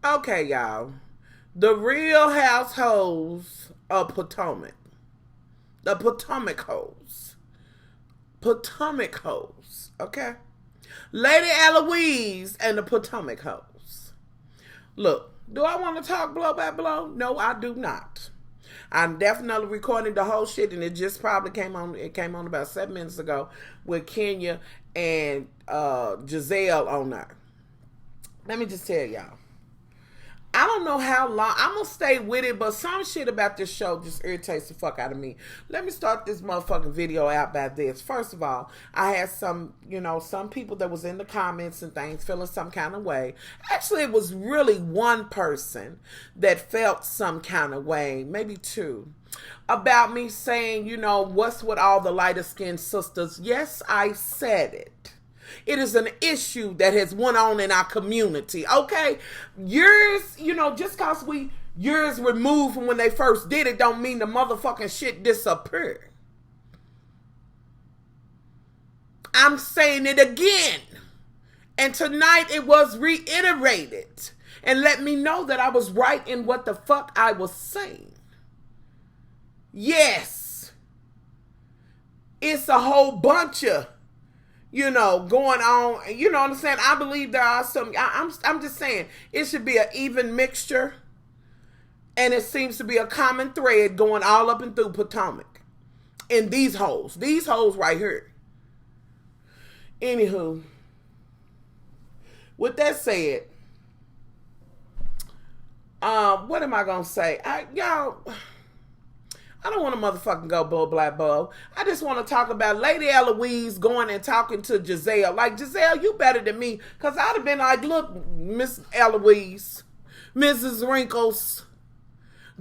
Okay, y'all. The Real Households of Potomac. The Potomac hoes. Potomac hoes. Okay? Lady Eloise and the Potomac hoes. Look, do I want to talk blow by blow? No, I do not. I'm definitely recording the whole shit, and it just probably came on. It came on about 7 minutes ago with Kenya and Giselle on there. Let me just tell y'all. I don't know how long. I'm going to stay with it, but some shit about this show just irritates the fuck out of me. Let me start this motherfucking video out by this. First of all, I had some people that was in the comments and things feeling some kind of way. Actually, it was really one person that felt some kind of way, maybe two, about me saying, what's with all the lighter skinned sisters? Yes, I said it. It is an issue that has went on in our community, okay? Years, just because we years removed from when they first did it don't mean the motherfucking shit disappeared. I'm saying it again. And tonight it was reiterated. And let me know that I was right in what the fuck I was saying. Yes. It's a whole bunch of going on. You know what I'm saying? I believe there are some. I'm just saying it should be an even mixture, and it seems to be a common thread going all up and through Potomac. In these holes right here. Anywho, with that said, what am I gonna say? I don't want to motherfucking go bull black bull. I just want to talk about Lady Eloise going and talking to Giselle. Like, Giselle, you better than me. Because I'd have been like, look, Miss Eloise, Mrs. Wrinkles,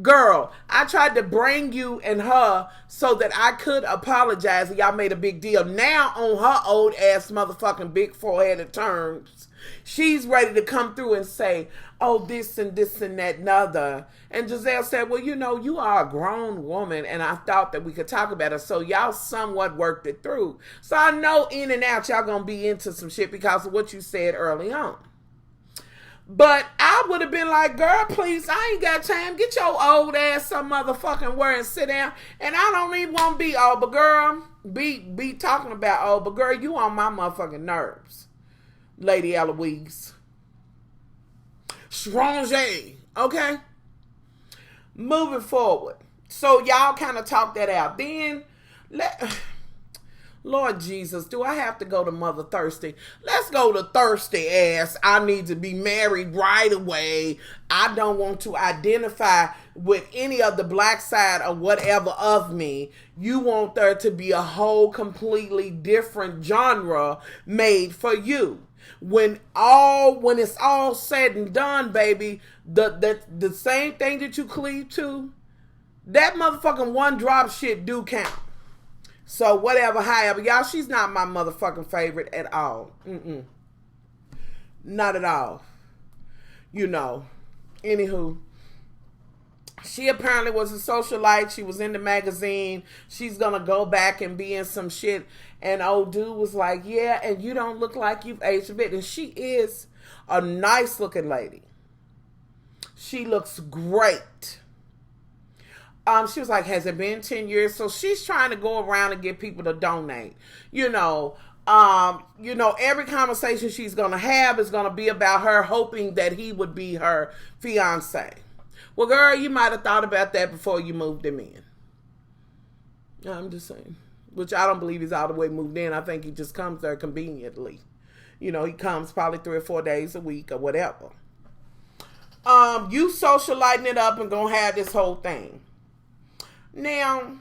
girl, I tried to bring you and her so that I could apologize and y'all made a big deal. Now on her old ass motherfucking big foreheaded terms, she's ready to come through and say, oh, this and that and other. And Giselle said, well, you are a grown woman, and I thought that we could talk about it. So y'all somewhat worked it through. So I know in and out y'all gonna be into some shit because of what you said early on. But I would have been like, girl, please, I ain't got time. Get your old ass some motherfucking word and sit down. And I don't even want to be old, but girl, be talking about old, but girl, you on my motherfucking nerves. Lady Eloise. Strange, okay? Moving forward. So y'all kind of talk that out. Then, Lord Jesus, do I have to go to Mother Thirsty? Let's go to Thirsty ass. I need to be married right away. I don't want to identify with any of the black side or whatever of me. You want there to be a whole completely different genre made for you. When it's all said and done, baby, the same thing that you cleave to, that motherfucking one drop shit do count. So whatever, however, y'all, she's not my motherfucking favorite at all. Not at all. Anywho, she apparently was a socialite. She was in the magazine. She's gonna go back and be in some shit. And old dude was like, yeah, and you don't look like you've aged a bit. And she is a nice looking lady. She looks great. She was like, has it been 10 years? So she's trying to go around and get people to donate. Every conversation she's going to have is going to be about her hoping that he would be her fiance. Well, girl, you might have thought about that before you moved him in. I'm just saying. Which I don't believe he's all the way moved in. I think he just comes there conveniently. He comes probably 3 or 4 days a week or whatever. You socializing it up and gonna have this whole thing. Now,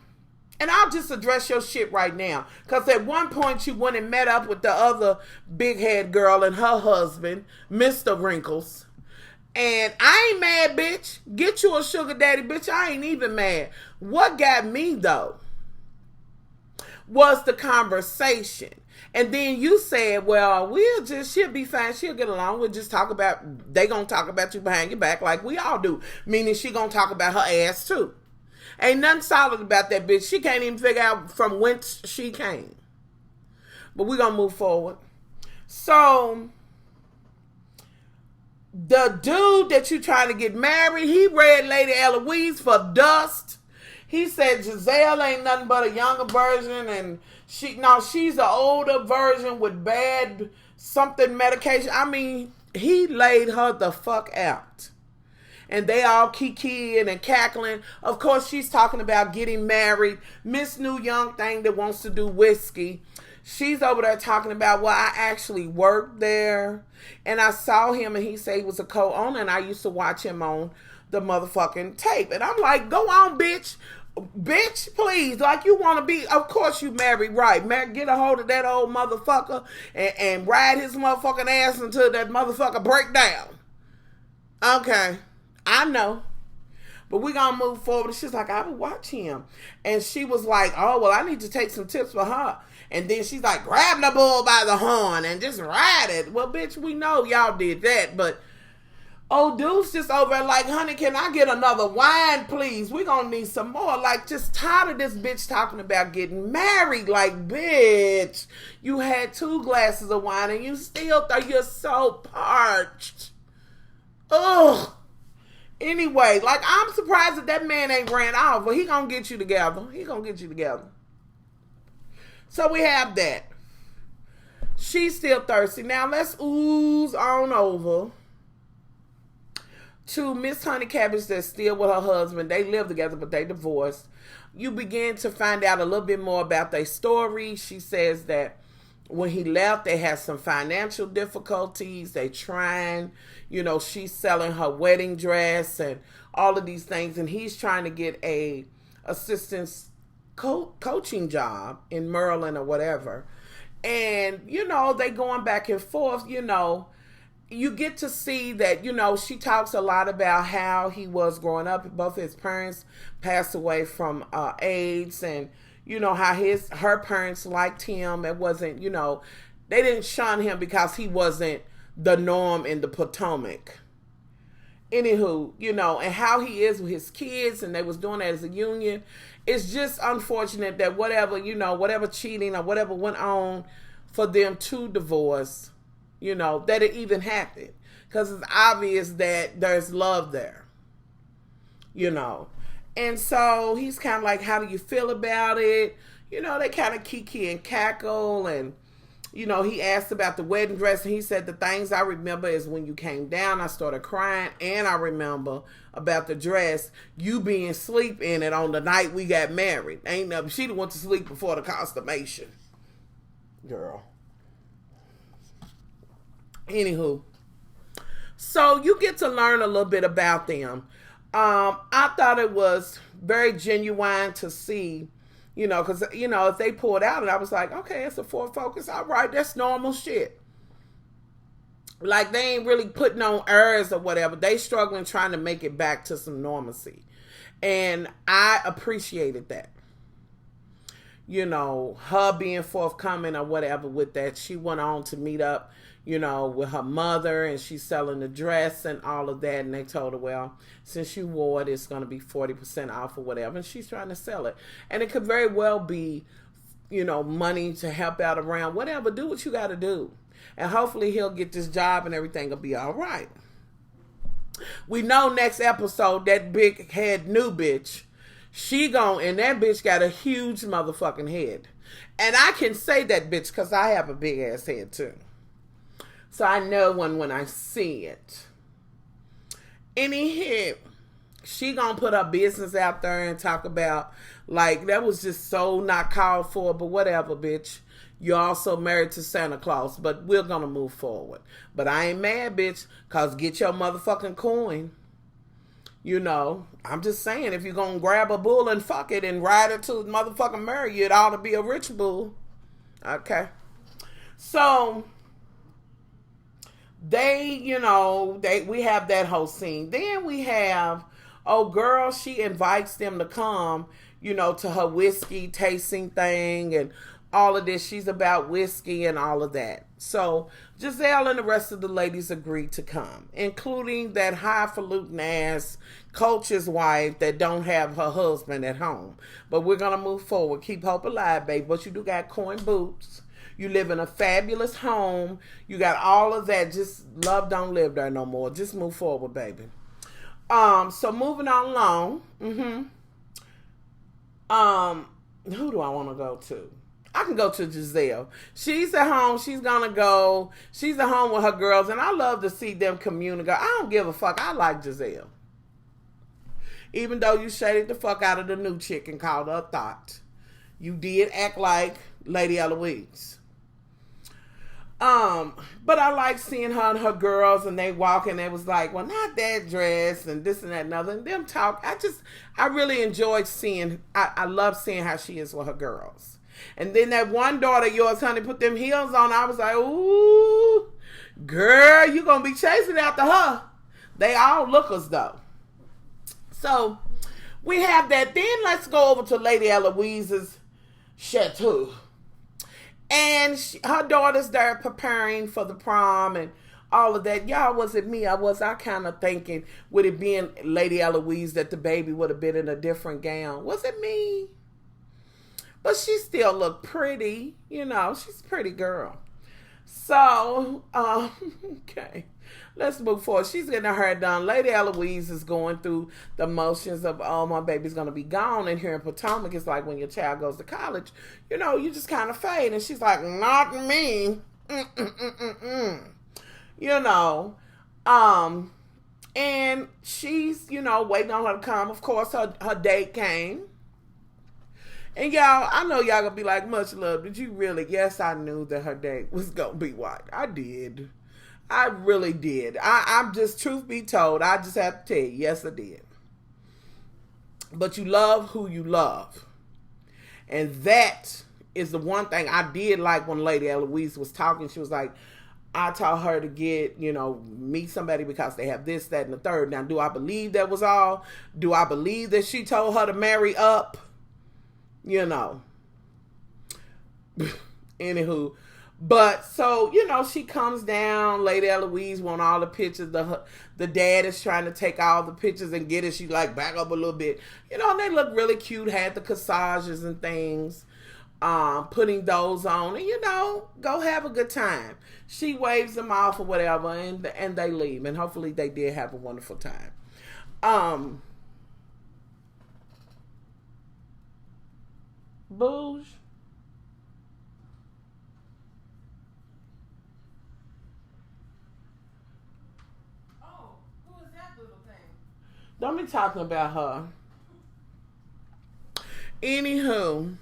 and I'll just address your shit right now. Because at one point you went and met up with the other big head girl and her husband, Mr. Wrinkles. And I ain't mad, bitch. Get you a sugar daddy, bitch. I ain't even mad. What got me, though, was the conversation. And then you said, well, she'll be fine. She'll get along. We'll just talk about, they gonna talk about you behind your back like we all do. Meaning she gonna talk about her ass too. Ain't nothing solid about that bitch. She can't even figure out from whence she came. But we gonna move forward. So, The dude that you trying to get married, he read Lady Eloise for dust. He said Giselle ain't nothing but a younger version, and she's an older version with bad something medication. I mean, he laid her the fuck out. And they all kikiing and cackling. Of course, she's talking about getting married. Miss New Young thing that wants to do whiskey. She's over there talking about, well, I actually worked there. And I saw him, and he said he was a co-owner, and I used to watch him on the motherfucking tape. And I'm like, go on, bitch. Bitch, please. Like, you want to be, of course you married right. Get a hold of that old motherfucker and ride his motherfucking ass until that motherfucker break down. Okay. I know. But we're going to move forward. She's like, I would watch him. And she was like, oh, well, I need to take some tips for her. And then she's like, grab the bull by the horn and just ride it. Well, bitch, we know y'all did that. But, oh, dude's just over there like, honey, can I get another wine, please? We're going to need some more. Like, just tired of this bitch talking about getting married. Like, bitch, you had 2 glasses of wine and you still thought you're so parched. Ugh. Anyway, like, I'm surprised that man ain't ran off, but he gonna get you together. He gonna get you together. So we have that. She's still thirsty. Now let's ooze on over to Miss Honey Cabbage that's still with her husband. They live together, but they divorced. You begin to find out a little bit more about their story. She says that when he left, they had some financial difficulties. They trying, she's selling her wedding dress and all of these things. And he's trying to get a assistance coaching job in Maryland or whatever. And, they going back and forth, You get to see that, she talks a lot about how he was growing up. Both his parents passed away from AIDS, and how her parents liked him. It wasn't, they didn't shun him because he wasn't the norm in the Potomac. Anywho, and how he is with his kids, and they was doing that as a union. It's just unfortunate that whatever cheating or whatever went on for them to divorce, that it even happened. Because it's obvious that there's love there, And so he's kind of like, how do you feel about it? They kind of kiki and cackle. And, he asked about the wedding dress. And he said, the things I remember is when you came down, I started crying. And I remember about the dress, you being asleep in it on the night we got married. Ain't nothing. She went to sleep before the consummation. Girl. Anywho. So you get to learn a little bit about them. I thought it was very genuine to see, because, if they pulled out and I was like, okay, it's a Ford Focus. All right, that's normal shit. Like, they ain't really putting on airs or whatever. They struggling trying to make it back to some normalcy. And I appreciated that. Her being forthcoming or whatever with that. She went on to meet up, with her mother, and she's selling the dress and all of that. And they told her, well, since you wore it, it's going to be 40% off or whatever. And she's trying to sell it. And it could very well be, money to help out around, whatever. Do what you got to do. And hopefully he'll get this job and everything will be all right. We know next episode, that big head new bitch, and that bitch got a huge motherfucking head. And I can say that bitch because I have a big ass head too. So I know when I see it. Anyhow, she gonna put her business out there and talk about, like, that was just so not called for, but whatever, bitch. You're also married to Santa Claus, but we're gonna move forward. But I ain't mad, bitch, because get your motherfucking coin. I'm just saying, if you're gonna grab a bull and fuck it and ride it to motherfucking marry, it ought to be a rich bull. Okay. So we have that whole scene. Then we have, girl, she invites them to come, to her whiskey tasting thing and all of this. She's about whiskey and all of that. So Giselle and the rest of the ladies agreed to come, including that highfalutin ass coach's wife that don't have her husband at home. But we're going to move forward. Keep hope alive, babe. But you do got coin boots. You live in a fabulous home. You got all of that. Just love don't live there no more. Just move forward, baby. So moving on along. Who do I want to go to? I can go to Giselle. She's at home. She's gonna go. She's at home with her girls, and I love to see them communicate. I don't give a fuck. I like Giselle. Even though you shaded the fuck out of the new chick and called her a thought, you did act like Lady Eloise. But I like seeing her and her girls, and they walk, and they was like, well, not that dress, and this and that and other, and them talk. I really enjoyed seeing, I love seeing how she is with her girls. And then that one daughter of yours, honey, put them heels on. I was like, ooh, girl, you gonna be chasing after her. They all lookers though. So we have that. Then let's go over to Lady Eloise's chateau. And her daughter's there preparing for the prom and all of that. Y'all, was it me? I kind of thinking, with it being Lady Eloise, that the baby would have been in a different gown. Was it me? But she still looked pretty. You know, she's a pretty girl. So, okay. Let's move forward. She's getting her hair done. Lady Eloise is going through the motions of, oh, my baby's going to be gone. And here in Potomac, it's like when your child goes to college, you know, you just kind of fade. And she's like, not me. You know. And she's, you know, waiting on her to come. Of course, her date came. And y'all, I know y'all going to be like, much love. Did you really? Yes, I knew that her date was going to be white. I did. I really did. I'm just, truth be told, I just have to tell you, yes, I did. But you love who you love. And that is the one thing I did like when Lady Eloise was talking. She was like, I taught her to get, you know, meet somebody because they have this, that, and the third. Now, do I believe that was all? Do I believe that she told her to marry up? You know. Anywho. But, so, you know, she comes down. Lady Eloise want all the pictures. The dad is trying to take all the pictures and get it. She, like, back up a little bit. You know, and they look really cute. Had the corsages and things. Putting those on. And, you know, go have a good time. She waves them off or whatever, and they leave. And hopefully they did have a wonderful time. Booge. Don't be talking about her. Anywho.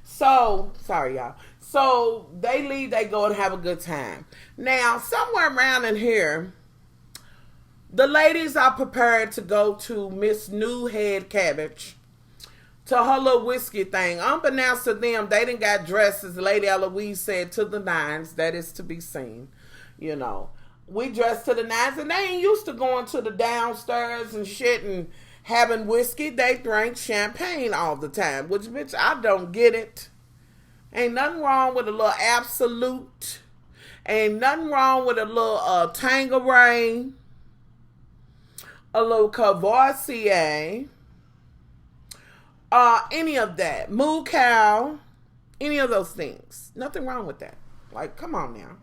So, sorry y'all. So, they leave, they go and have a good time. Now, somewhere around in here, the ladies are prepared to go to Miss New Head Cabbage to her little whiskey thing. Unbeknownst to them, they done got dressed, as Lady Eloise said, to the nines. That is to be seen, you know. We dressed to the nines, and they ain't used to going to the downstairs and shit and having whiskey. They drank champagne all the time, which, bitch, I don't get it. Ain't nothing wrong with a little Absolute. Ain't nothing wrong with a little Tanqueray, a little Courvoisier, any of that. Moo Cow, any of those things. Nothing wrong with that. Like, come on now.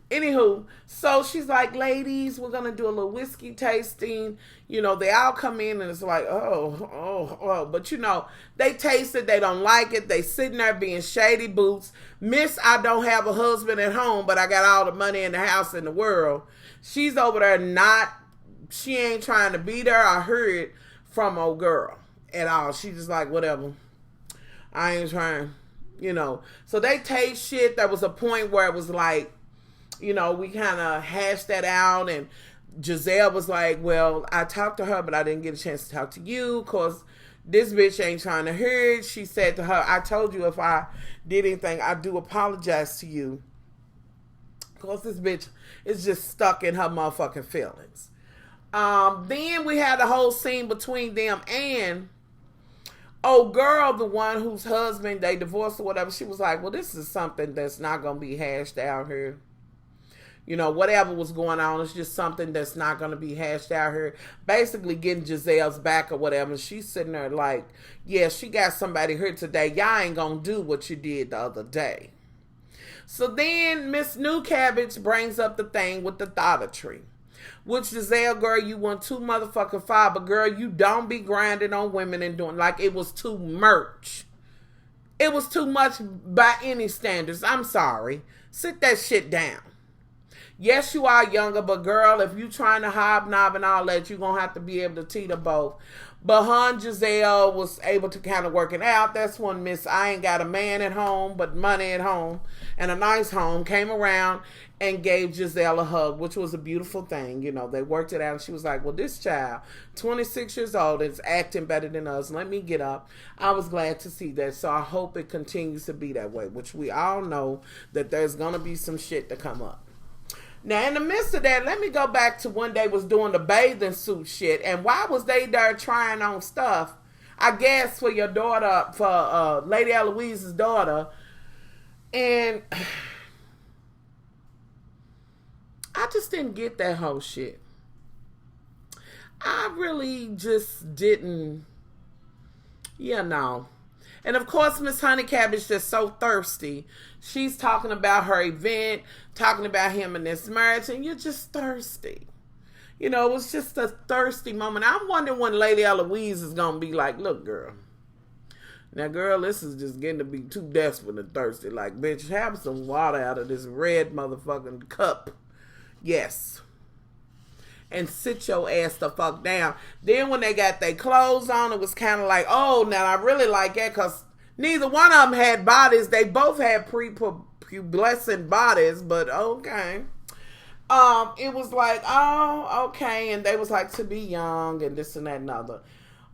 Anywho, so she's like, ladies, we're going to do a little whiskey tasting. You know, they all come in and it's like, oh. But, you know, they taste it. They don't like it. They sitting there being shady boots. Miss, I don't have a husband at home, but I got all the money in the house in the world. She's over there she ain't trying to be there. I heard from old girl at all. She just like, whatever. I ain't trying, you know. So they taste shit. There was a point where it was like, you know, we kind of hashed that out, and Giselle was like, well, I talked to her, but I didn't get a chance to talk to you because this bitch ain't trying to hear it. She said to her, I told you if I did anything, I do apologize to you. Because this bitch is just stuck in her motherfucking feelings. Then we had a whole scene between them and old girl, the one whose husband they divorced or whatever. She was like, well, this is something that's not going to be hashed out here. You know, whatever was going on, it's just something that's not going to be hashed out here. Basically getting Giselle's back or whatever. She's sitting there like, yeah, she got somebody here today. Y'all ain't going to do what you did the other day. So then Miss New Cabbage brings up the thing with the thoughtatry. Which Giselle, girl, you want too motherfucking far, but girl, you don't be grinding on women and doing like it was too much. It was too much by any standards. I'm sorry. Sit that shit down. Yes, you are younger, but girl, if you trying to hobnob and all that, you're going to have to be able to teeter both. But her and Giselle was able to kind of work it out. That's when Miss I Ain't Got a Man at Home, but Money at Home, and a Nice Home came around and gave Giselle a hug, which was a beautiful thing. You know, they worked it out, and she was like, well, this child, 26 years old, is acting better than us. Let me get up. I was glad to see that, so I hope it continues to be that way, which we all know that there's going to be some shit to come up. Now, in the midst of that, let me go back to when they was doing the bathing suit shit. And why was they there trying on stuff? I guess for your daughter, for Lady Eloise's daughter. And I just didn't get that whole shit. I really just didn't, you know. And of course, Miss Honey Cabbage just so thirsty. She's talking about her event, talking about him and this marriage, and you're just thirsty. You know, it was just a thirsty moment. I'm wondering when Lady Eloise is going to be like, look, girl. Now, girl, this is just getting to be too desperate and thirsty. Like, bitch, have some water out of this red motherfucking cup. Yes. And sit your ass the fuck down. Then when they got their clothes on, it was kind of like, oh, now I really like that because neither one of them had bodies. They both had prepubescent bodies, but okay. It was like, oh, okay. And they was like, to be young and this and that and other,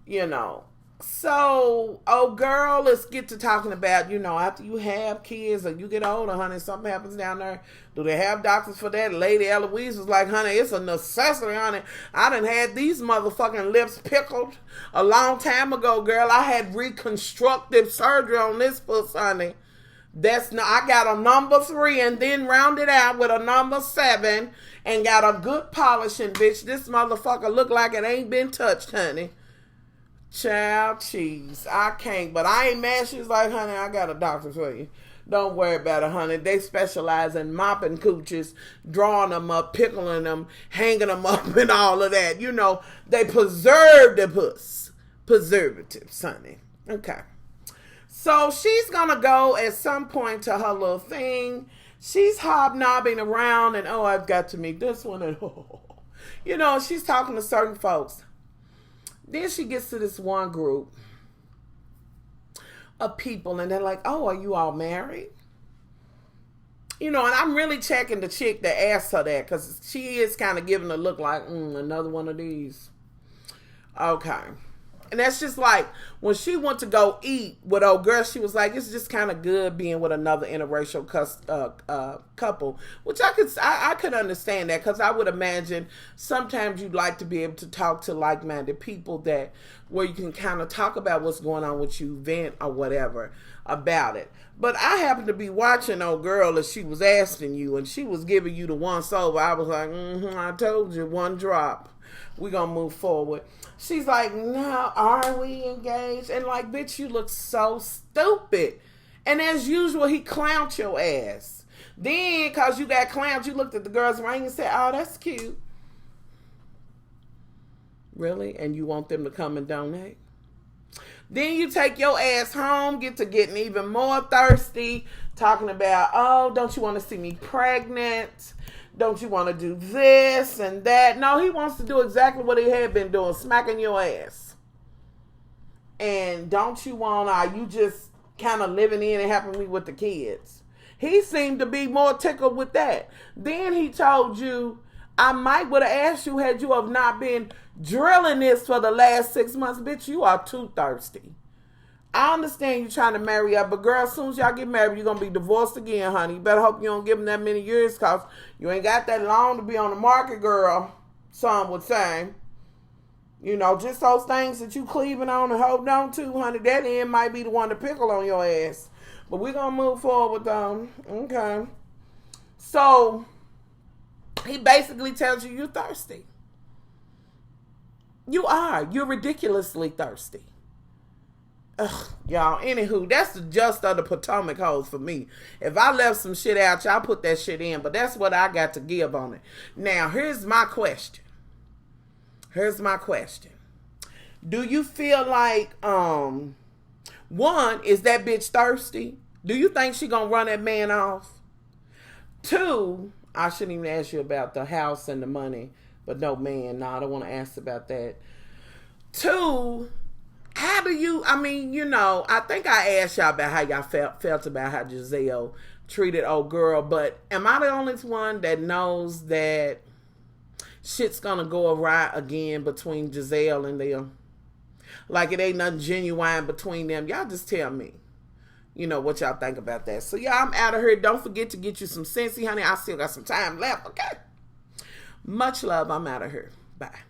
you know. So, oh, girl, let's get to talking about, you know, after you have kids or you get older, honey, something happens down there. Do they have doctors for that? Lady Eloise was like, honey, it's a necessity, honey. I done had these motherfucking lips pickled a long time ago, girl. I had reconstructive surgery on this puss, honey. That's not, I got a number 3 and then rounded out with a number 7 and got a good polishing, bitch. This motherfucker look like it ain't been touched, honey. Child cheese. I can't, but I ain't mad. She's like, honey, I got a doctor for you. Don't worry about it, honey. They specialize in mopping cooches, drawing them up, pickling them, hanging them up, and all of that. You know, they preserve the puss. Preservatives, honey. Okay. So she's going to go at some point to her little thing. She's hobnobbing around, and oh, I've got to meet this one, and oh. You know, she's talking to certain folks. Then she gets to this one group of people, and they're like, oh, are you all married? You know, and I'm really checking the chick that asked her that, because she is kind of giving a look like, another one of these. Okay. And that's just like, when she went to go eat with old girl, she was like, it's just kind of good being with another interracial couple. Which I could understand that, because I would imagine sometimes you'd like to be able to talk to like-minded people that, where you can kind of talk about what's going on with you, vent or whatever about it. But I happened to be watching old girl as she was asking you, and she was giving you the once over. I was like, I told you, one drop. We're going to move forward. She's like, no, are we engaged? And like, bitch, you look so stupid. And as usual, he clowned your ass. Then, because you got clowned, you looked at the girl's ring and said, oh, that's cute. Really? And you want them to come and donate? Then you take your ass home, get to getting even more thirsty, talking about, oh, don't you want to see me pregnant? Don't you want to do this and that? No, he wants to do exactly what he had been doing, smacking your ass. And don't you want, are you just kind of living in and helping me with the kids? He seemed to be more tickled with that. Then he told you, I might would have asked you had you have not been drilling this for the last 6 months. Bitch, you are too thirsty. I understand you trying to marry up, but girl, as soon as y'all get married, you're going to be divorced again, honey. You better hope you don't give them that many years, because you ain't got that long to be on the market, girl, some would say. You know, just those things that you cleaving on and holding on to, honey, that end might be the one to pickle on your ass. But we're going to move forward, though. Okay. So, he basically tells you you're thirsty. You are. You're ridiculously thirsty. Ugh, y'all, anywho, that's the just of the Potomac hoes for me. If I left some shit out, y'all put that shit in. But that's what I got to give on it. Now, here's my question. Do you feel like, one, is that bitch thirsty? Do you think she gonna run that man off? Two, I shouldn't even ask you about the house and the money. But no, man, no, I don't want to ask about that. Two, how do you, I mean, you know, I think I asked y'all about how y'all felt about how Giselle treated old girl, but am I the only one that knows that shit's gonna go awry again between Giselle and them? Like, it ain't nothing genuine between them. Y'all just tell me, you know, what y'all think about that. So, y'all, I'm out of here. Don't forget to get you some SCENTSY, honey. I still got some time left, okay? Much love. I'm out of here. Bye.